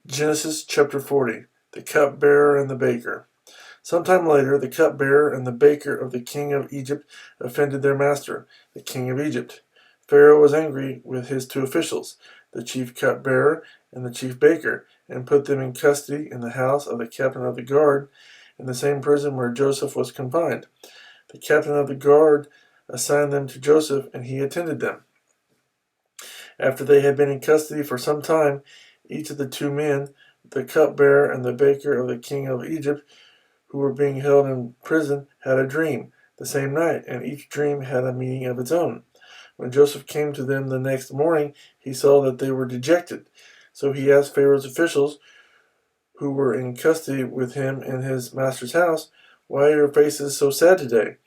Genesis chapter 40. The cupbearer and the baker. Sometime later, the cupbearer and the baker of the king of Egypt offended their master, the king of Egypt. Pharaoh was angry with his two officials, the chief cupbearer and the chief baker, and put them in custody in the house of the captain of the guard, in the same prison where Joseph was confined. The captain of the guard assigned them to Joseph, and he attended them. After they had been in custody for some time, each of the two men, the cupbearer and the baker of the king of Egypt, who were being held in prison, had a dream the same night, and each dream had a meaning of its own. When Joseph came to them the next morning, he saw that they were dejected. So he asked Pharaoh's officials, who were in custody with him in his master's house, "Why are your faces so sad today?"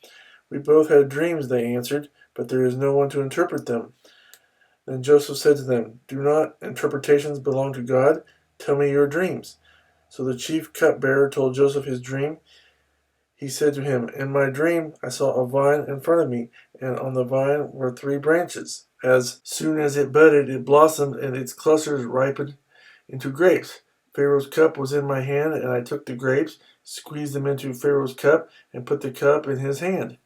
"We both had dreams," they answered, "but there is no one to interpret them." Then Joseph said to them, "Do not interpretations belong to God? Tell me your dreams." So the chief cupbearer told Joseph his dream. He said to him, "In my dream I saw a vine in front of me, and on the vine were 3 branches. As soon as it budded, it blossomed, and its clusters ripened into grapes. Pharaoh's cup was in my hand, and I took the grapes, squeezed them into Pharaoh's cup, and put the cup in his hand."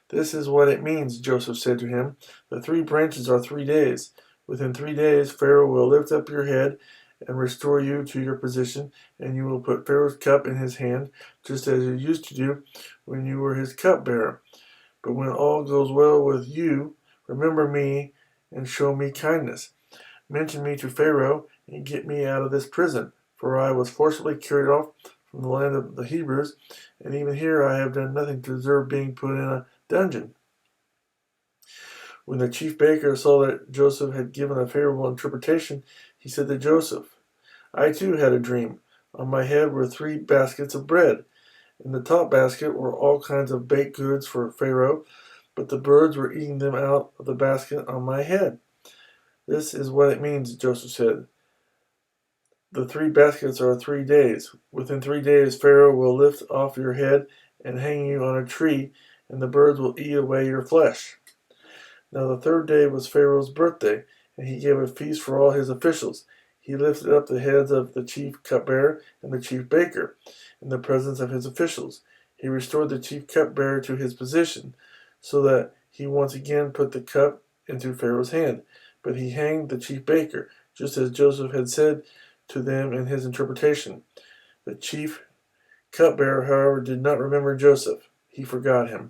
"This is what it means," Joseph said to him. "The 3 branches are 3 days. Within 3 days Pharaoh will lift up your head and restore you to your position, and you will put Pharaoh's cup in his hand, just as you used to do when you were his cupbearer. But when all goes well with you, remember me and show me kindness. Mention me to Pharaoh and get me out of this prison, for I was forcibly carried off from the land of the Hebrews, and even here I have done nothing to deserve being put in a dungeon." When the chief baker saw that Joseph had given a favorable interpretation, he said to Joseph, "I too had a dream. On my head were 3 baskets of bread. In the top basket were all kinds of baked goods for Pharaoh, but the birds were eating them out of the basket on my head." "This is what it means," Joseph said. "The 3 baskets are 3 days. Within 3 days Pharaoh will lift off your head and hang you on a tree, and the birds will eat away your flesh." Now the 3rd day was Pharaoh's birthday, and he gave a feast for all his officials. He lifted up the heads of the chief cupbearer and the chief baker in the presence of his officials. He restored the chief cupbearer to his position, so that he once again put the cup into Pharaoh's hand. But he hanged the chief baker, just as Joseph had said to them in his interpretation. The chief cupbearer, however, did not remember Joseph. He forgot him.